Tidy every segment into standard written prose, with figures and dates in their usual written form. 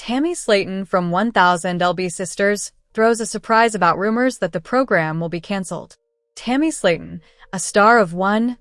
Tammy Slaton from 1000 LB Sisters throws a surprise about rumors that the program will be canceled. Tammy Slaton, a star of 1000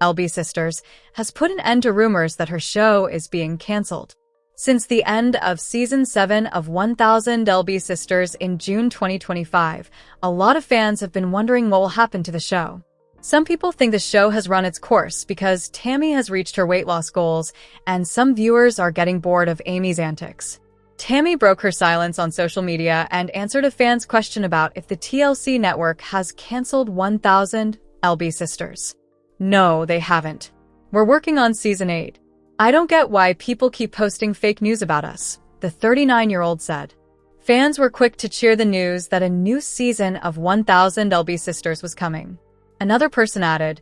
LB Sisters, has put an end to rumors that her show is being canceled. Since the end of Season 7 of 1000 LB Sisters in June 2025, a lot of fans have been wondering what will happen to the show. Some people think the show has run its course because Tammy has reached her weight loss goals, and some viewers are getting bored of Amy's antics. Tammy broke her silence on social media and answered a fan's question about if the TLC network has canceled 1000 LB Sisters. No, they haven't. We're working on Season 8. I don't get why people keep posting fake news about us, the 39-year-old said. Fans were quick to cheer the news that a new season of 1000 LB Sisters was coming. Another person added,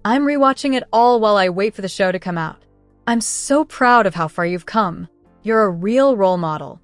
"I'm rewatching it all while I wait for the show to come out. I'm so proud of how far you've come. You're a real role model."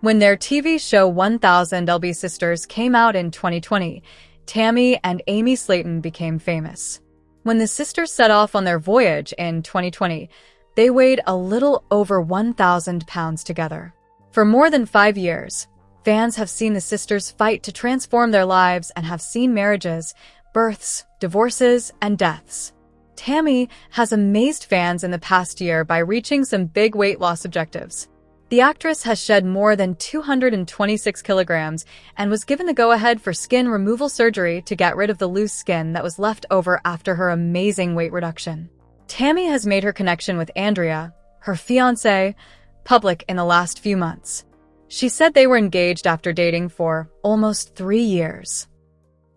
When their TV show 1000 LB Sisters came out in 2020, Tammy and Amy Slaton became famous. When the sisters set off on their voyage in 2020, they weighed a little over 1,000 pounds together. For more than 5 years, fans have seen the sisters fight to transform their lives and have seen marriages, births, divorces, and deaths. Tammy has amazed fans in the past year by reaching some big weight loss objectives. The actress has shed more than 226 kilograms and was given the go-ahead for skin removal surgery to get rid of the loose skin that was left over after her amazing weight reduction. Tammy has made her connection with Andrea, her fiancé, public in the last few months. She said they were engaged after dating for almost 3 years.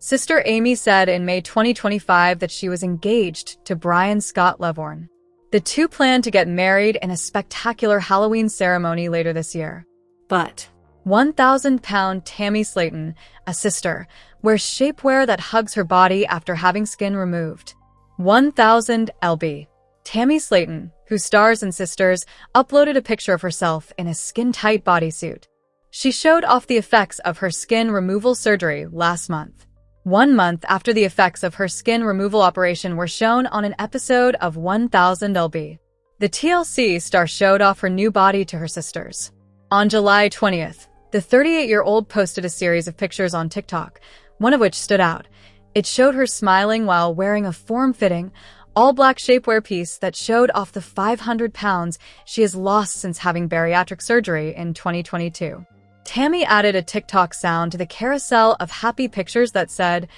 Sister Amy said in May 2025 that she was engaged to Brian Scott Levorn. The two plan to get married in a spectacular Halloween ceremony later this year. But 1,000-pound Tammy Slaton, a sister, wears shapewear that hugs her body after having skin removed. 1000 LB. Tammy Slaton, who stars in Sisters, uploaded a picture of herself in a skin-tight bodysuit. She showed off the effects of her skin removal surgery last month. 1 month after the effects of her skin removal operation were shown on an episode of 1000 LB. The TLC star showed off her new body to her sisters. On July 20th, the 38-year-old posted a series of pictures on TikTok, one of which stood out. It showed her smiling while wearing a form-fitting, all-black shapewear piece that showed off the 500 pounds she has lost since having bariatric surgery in 2022. Tammy added a TikTok sound to the carousel of happy pictures that said,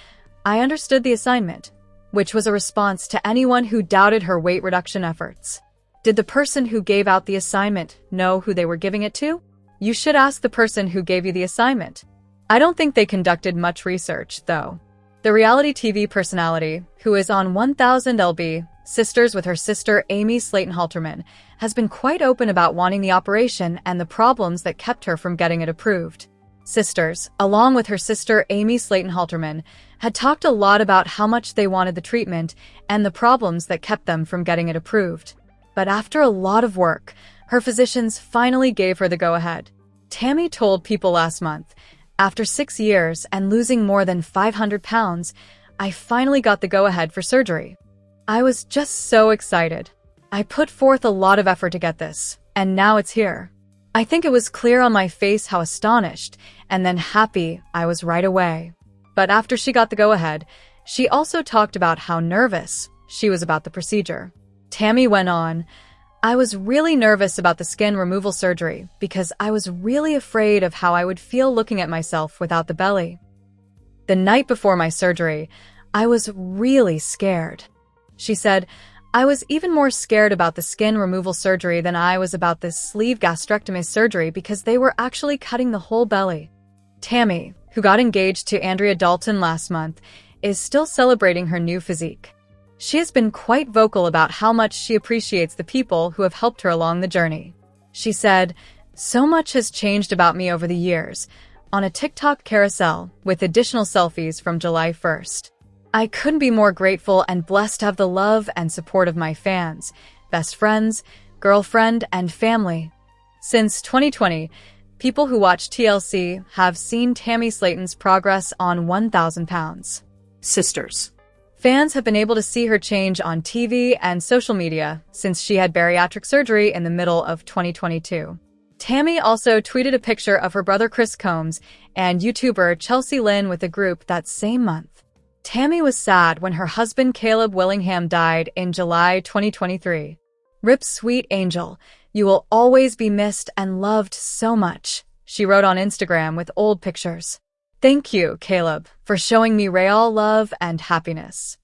"I understood the assignment," which was a response to anyone who doubted her weight reduction efforts. Did the person who gave out the assignment know who they were giving it to? You should ask the person who gave you the assignment. I don't think they conducted much research, though. The reality TV personality, who is on 1000 LB Sisters with her sister Amy Slaton Halterman, has been quite open about wanting the operation and the problems that kept her from getting it approved. Sisters, along with her sister Amy Slaton Halterman, had talked a lot about how much they wanted the treatment and the problems that kept them from getting it approved. But after a lot of work, her physicians finally gave her the go-ahead. Tammy told People last month, "After 6 years and losing more than 500 pounds, I finally got the go-ahead for surgery. I was just so excited. I put forth a lot of effort to get this, and now it's here. I think it was clear on my face how astonished and then happy I was right away." But after she got the go-ahead, she also talked about how nervous she was about the procedure. Tammy went on, "I was really nervous about the skin removal surgery because I was really afraid of how I would feel looking at myself without the belly. The night before my surgery, I was really scared." She said, "I was even more scared about the skin removal surgery than I was about the sleeve gastrectomy surgery because they were actually cutting the whole belly." Tammy, who got engaged to Andrea last month, is still celebrating her new physique. She has been quite vocal about how much she appreciates the people who have helped her along the journey. She said, "So much has changed about me over the years," on a TikTok carousel with additional selfies from July 1st. "I couldn't be more grateful and blessed to have the love and support of my fans, best friends, girlfriend, and family." Since 2020, people who watch TLC have seen Tammy Slaton's progress on 1,000 pounds. Sisters. Fans have been able to see her change on TV and social media since she had bariatric surgery in the middle of 2022. Tammy also tweeted a picture of her brother Chris Combs and YouTuber Chelsea Lynn with the group that same month. Tammy was sad when her husband Caleb Willingham died in July 2023. "Rip sweet angel, you will always be missed and loved so much," she wrote on Instagram with old pictures. "Thank you, Caleb, for showing me real love and happiness."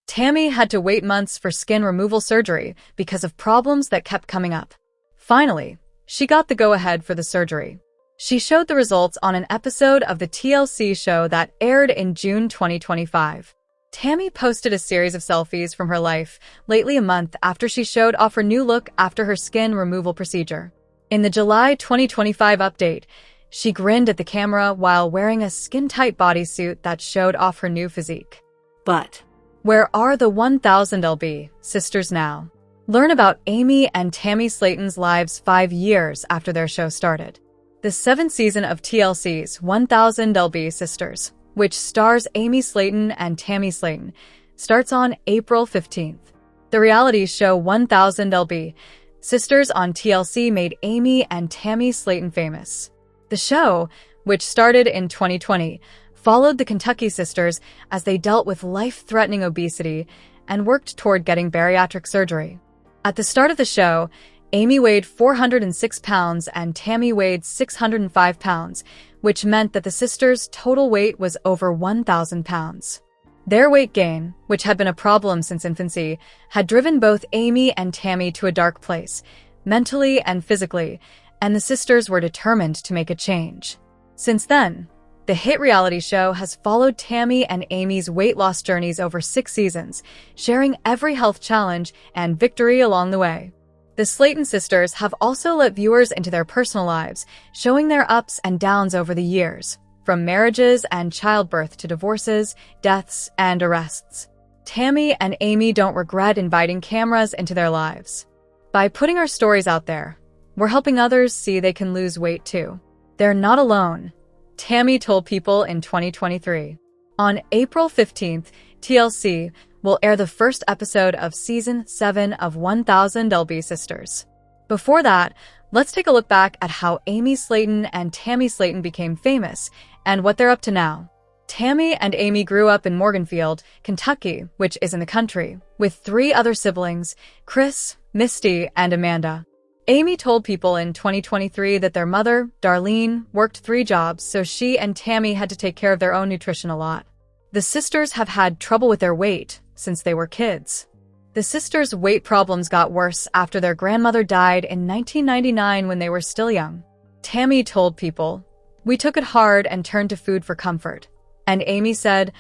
Tammy had to wait months for skin removal surgery because of problems that kept coming up. Finally, she got the go-ahead for the surgery. She showed the results on an episode of the TLC show that aired in June 2025. Tammy posted a series of selfies from her life, lately a month after she showed off her new look after her skin removal procedure. In the July 2025 update, she grinned at the camera while wearing a skin-tight bodysuit that showed off her new physique. But where are the 1000 LB sisters now? Learn about Amy and Tammy Slaton's lives 5 years after their show started. The 7th season of TLC's 1000 LB Sisters, which stars Amy Slaton and Tammy Slaton, starts on April 15th. The reality show 1000 LB Sisters on TLC made Amy and Tammy Slaton famous. The show, which started in 2020, followed the Kentucky sisters as they dealt with life-threatening obesity and worked toward getting bariatric surgery. At the start of the show, Amy weighed 406 pounds and Tammy weighed 605 pounds, which meant that the sisters' total weight was over 1,000 pounds. Their weight gain, which had been a problem since infancy, had driven both Amy and Tammy to a dark place, mentally and physically, and the sisters were determined to make a change. Since then, the hit reality show has followed Tammy and Amy's weight loss journeys over 6 seasons, sharing every health challenge and victory along the way. The Slaton sisters have also let viewers into their personal lives, showing their ups and downs over the years, from marriages and childbirth to divorces, deaths, and arrests. Tammy and Amy don't regret inviting cameras into their lives. By putting our stories out there, we're helping others see they can lose weight too. They're not alone, Tammy told People in 2023. On April 15th, TLC will air the first episode of Season 7 of 1000 LB Sisters. Before that, let's take a look back at how Amy Slaton and Tammy Slaton became famous and what they're up to now. Tammy and Amy grew up in Morganfield, Kentucky, which is in the country, with 3 other siblings, Chris, Misty, and Amanda. Amy told People in 2023 that their mother, Darlene, worked 3 jobs, so she and Tammy had to take care of their own nutrition a lot. The sisters have had trouble with their weight since they were kids. The sisters' weight problems got worse after their grandmother died in 1999 when they were still young. Tammy told People, "We took it hard and turned to food for comfort." And Amy said,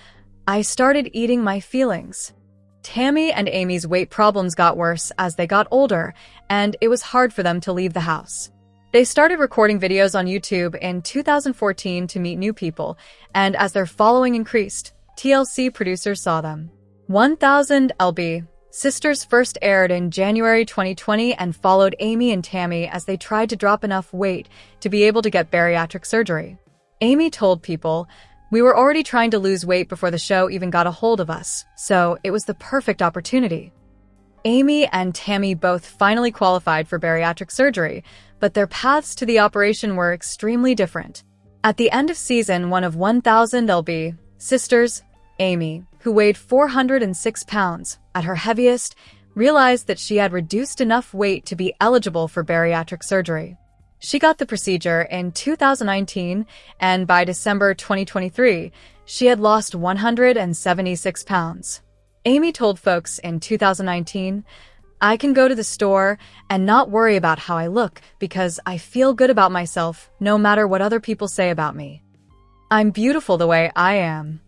"I started eating my feelings." Tammy and Amy's weight problems got worse as they got older, and it was hard for them to leave the house. They started recording videos on YouTube in 2014 to meet new people, and as their following increased, TLC producers saw them. 1000 LB Sisters first aired in January 2020 and followed Amy and Tammy as they tried to drop enough weight to be able to get bariatric surgery. Amy told People, "We were already trying to lose weight before the show even got a hold of us, so it was the perfect opportunity." Amy and Tammy both finally qualified for bariatric surgery, but their paths to the operation were extremely different. At the end of Season 1 of 1000 LB Sisters, Amy, who weighed 406 pounds at her heaviest, realized that she had reduced enough weight to be eligible for bariatric surgery. She got the procedure in 2019, and by December 2023, she had lost 176 pounds. Amy told folks in 2019, "I can go to the store and not worry about how I look because I feel good about myself no matter what other people say about me. I'm beautiful the way I am."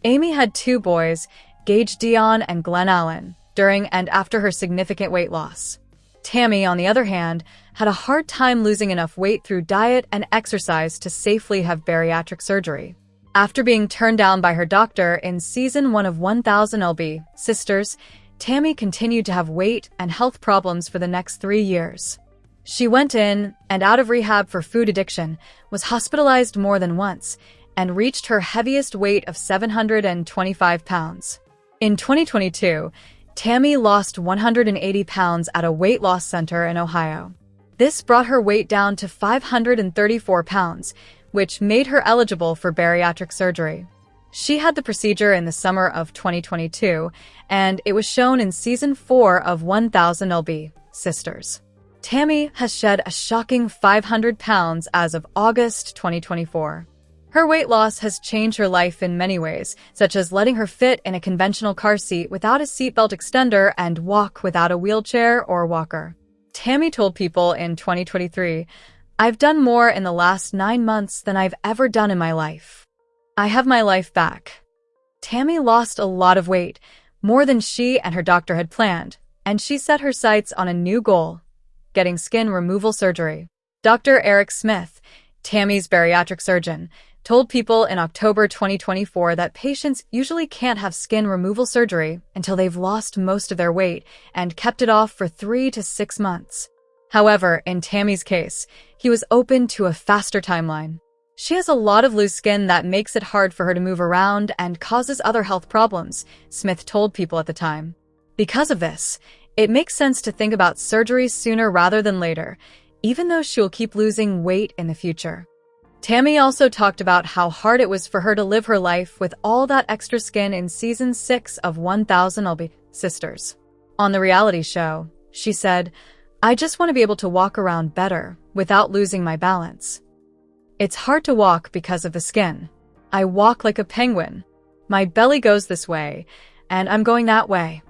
Amy had 2 boys, Gage Dion and Glenn Allen, during and after her significant weight loss. Tammy, on the other hand, had a hard time losing enough weight through diet and exercise to safely have bariatric surgery. After being turned down by her doctor in Season 1 of 1000 LB Sisters, Tammy continued to have weight and health problems for the next 3 years. She went in and out of rehab for food addiction, was hospitalized more than once, and reached her heaviest weight of 725 pounds. In 2022, Tammy lost 180 pounds at a weight loss center in Ohio. This brought her weight down to 534 pounds, which made her eligible for bariatric surgery. She had the procedure in the summer of 2022, and it was shown in Season 4 of 1000 LB Sisters. Tammy has shed a shocking 500 pounds as of August 2024. Her weight loss has changed her life in many ways, such as letting her fit in a conventional car seat without a seatbelt extender and walk without a wheelchair or walker. Tammy told People in 2023, "I've done more in the last 9 months than I've ever done in my life. I have my life back." Tammy lost a lot of weight, more than she and her doctor had planned, and she set her sights on a new goal: getting skin removal surgery. Dr. Eric Smith, Tammy's bariatric surgeon, told People in October 2024 that patients usually can't have skin removal surgery until they've lost most of their weight and kept it off for 3 to 6 months. However, in Tammy's case, he was open to a faster timeline. She has a lot of loose skin that makes it hard for her to move around and causes other health problems, Smith told People at the time. Because of this, it makes sense to think about surgery sooner rather than later, even though she will keep losing weight in the future. Tammy also talked about how hard it was for her to live her life with all that extra skin in Season 6 of 1000 LB Sisters. On the reality show, she said, "I just want to be able to walk around better without losing my balance. It's hard to walk because of the skin. I walk like a penguin. My belly goes this way, and I'm going that way."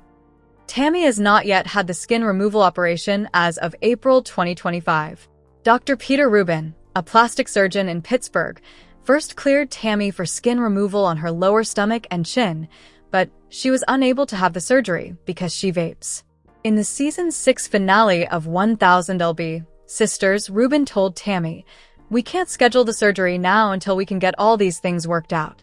Tammy has not yet had the skin removal operation as of April 2025. Dr. Peter Rubin, a plastic surgeon in Pittsburgh, first cleared Tammy for skin removal on her lower stomach and chin, but she was unable to have the surgery because she vapes. In the Season 6 finale of 1000 LB Sisters, Rubin told Tammy, "We can't schedule the surgery now until we can get all these things worked out."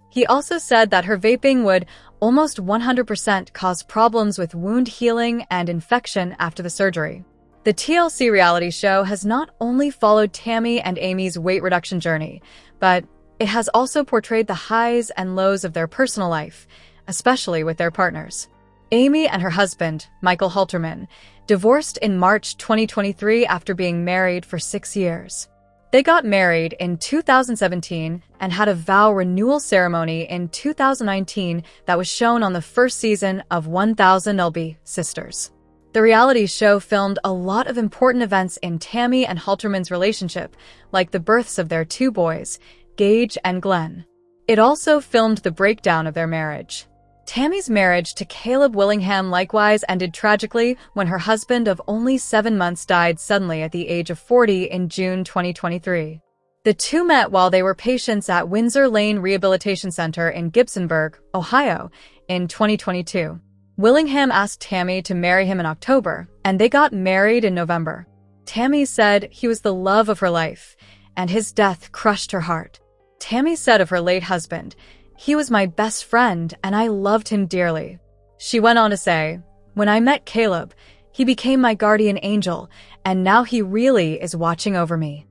He also said that her vaping would almost 100% cause problems with wound healing and infection after the surgery. The TLC reality show has not only followed Tammy and Amy's weight reduction journey, but it has also portrayed the highs and lows of their personal life, especially with their partners. Amy and her husband, Michael Halterman, divorced in March 2023 after being married for 6 years. They got married in 2017 and had a vow renewal ceremony in 2019 that was shown on the first season of 1000 LB Sisters. The reality show filmed a lot of important events in Tammy and Halterman's relationship, like the births of their 2 boys, Gage and Glenn. It also filmed the breakdown of their marriage. Tammy's marriage to Caleb Willingham likewise ended tragically when her husband of only 7 months died suddenly at the age of 40 in June 2023. The two met while they were patients at Windsor Lane Rehabilitation Center in Gibsonburg, Ohio, in 2022. Willingham asked Tammy to marry him in October, and they got married in November. Tammy said he was the love of her life, and his death crushed her heart. Tammy said of her late husband, "He was my best friend, and I loved him dearly." She went on to say, "When I met Caleb, he became my guardian angel, and now he really is watching over me."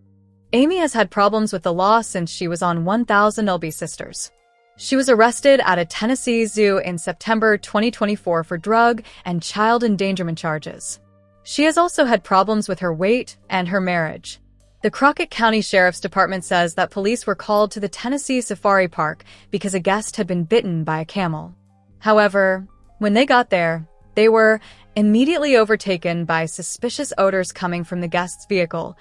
Amy has had problems with the law since she was on 1000 LB Sisters. She was arrested at a Tennessee zoo in September 2024 for drug and child endangerment charges. She has also had problems with her weight and her marriage. The Crockett County Sheriff's Department says that police were called to the Tennessee Safari Park because a guest had been bitten by a camel. However, when they got there, they were immediately overtaken by suspicious odors coming from the guest's vehicle,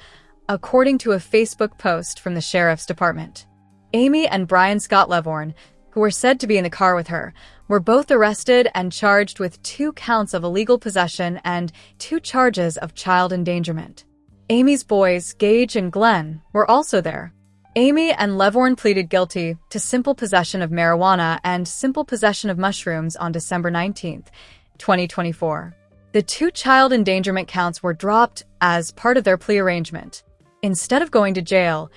according to a Facebook post from the Sheriff's Department. Amy and Brian Scott Levorn, who were said to be in the car with her, were both arrested and charged with 2 counts of illegal possession and 2 charges of child endangerment. Amy's boys, Gage and Glenn, were also there. Amy and Levorn pleaded guilty to simple possession of marijuana and simple possession of mushrooms on December 19, 2024. The 2 child endangerment counts were dropped as part of their plea arrangement. Instead of going to jail,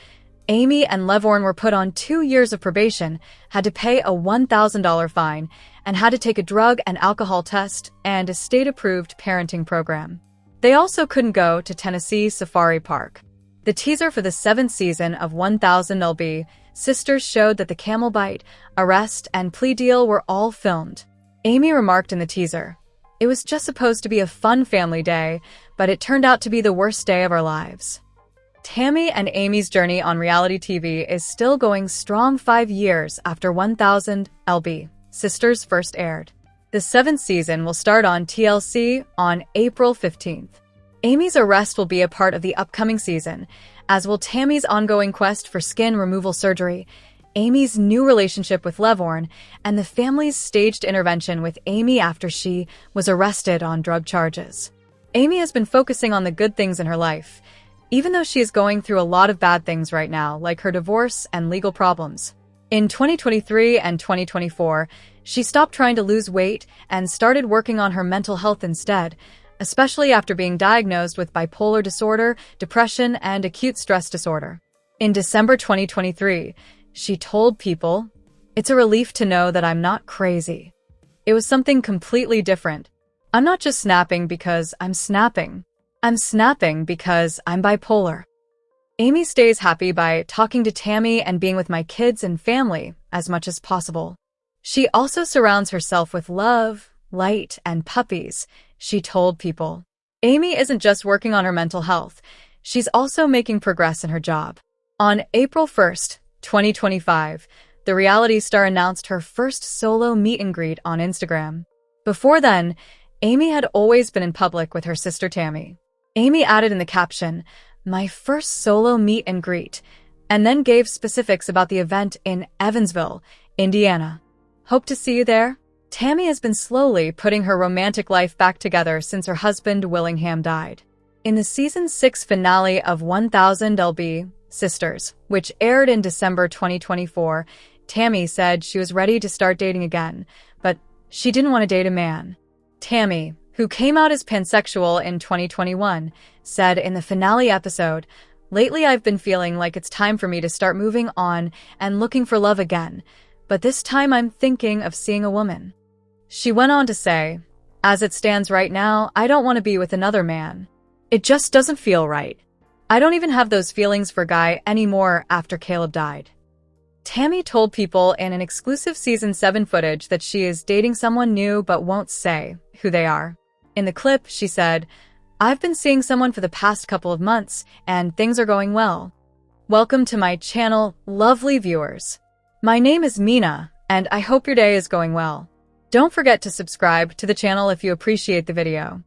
Amy and Levorn were put on 2 years of probation, had to pay a $1,000 fine, and had to take a drug and alcohol test and a state-approved parenting program. They also couldn't go to Tennessee Safari Park. The teaser for the 7th season of 1000 LB Sisters showed that the camel bite, arrest, and plea deal were all filmed. Amy remarked in the teaser, "It was just supposed to be a fun family day, but it turned out to be the worst day of our lives." Tammy and Amy's journey on reality TV is still going strong 5 years after 1000 LB Sisters first aired. The 7th season will start on TLC on April 15th. Amy's arrest will be a part of the upcoming season, as will Tammy's ongoing quest for skin removal surgery, Amy's new relationship with Levorn, and the family's staged intervention with Amy after she was arrested on drug charges. Amy has been focusing on the good things in her life, even though she is going through a lot of bad things right now, like her divorce and legal problems. In 2023 and 2024, she stopped trying to lose weight and started working on her mental health instead, especially after being diagnosed with bipolar disorder, depression, and acute stress disorder. In December 2023, she told people, "It's a relief to know that I'm not crazy. It was something completely different. I'm not just snapping because I'm snapping. I'm snapping because I'm bipolar." Amy stays happy by talking to Tammy and being with my kids and family as much as possible. She also surrounds herself with love, light, and puppies, she told people. Amy isn't just working on her mental health, she's also making progress in her job. On April 1st, 2025, the reality star announced her first solo meet and greet on Instagram. Before then, Amy had always been in public with her sister Tammy. Amy added in the caption, "My first solo meet and greet," and then gave specifics about the event in Evansville, Indiana. "Hope to see you there." Tammy has been slowly putting her romantic life back together since her husband Willingham died. In the season 6 finale of 1000 LB Sisters, which aired in December 2024, Tammy said she was ready to start dating again, but she didn't want to date a man. Tammy, who came out as pansexual in 2021, said in the finale episode, "Lately I've been feeling like it's time for me to start moving on and looking for love again, but this time I'm thinking of seeing a woman." She went on to say, "As it stands right now, I don't want to be with another man. It just doesn't feel right. I don't even have those feelings for Guy anymore after Caleb died." Tammy told people in an exclusive Season 7 footage that she is dating someone new but won't say who they are. In the clip, she said, "I've been seeing someone for the past couple of months, and things are going well. Welcome to my channel, lovely viewers. My name is Mina, and I hope your day is going well. Don't forget to subscribe to the channel if you appreciate the video.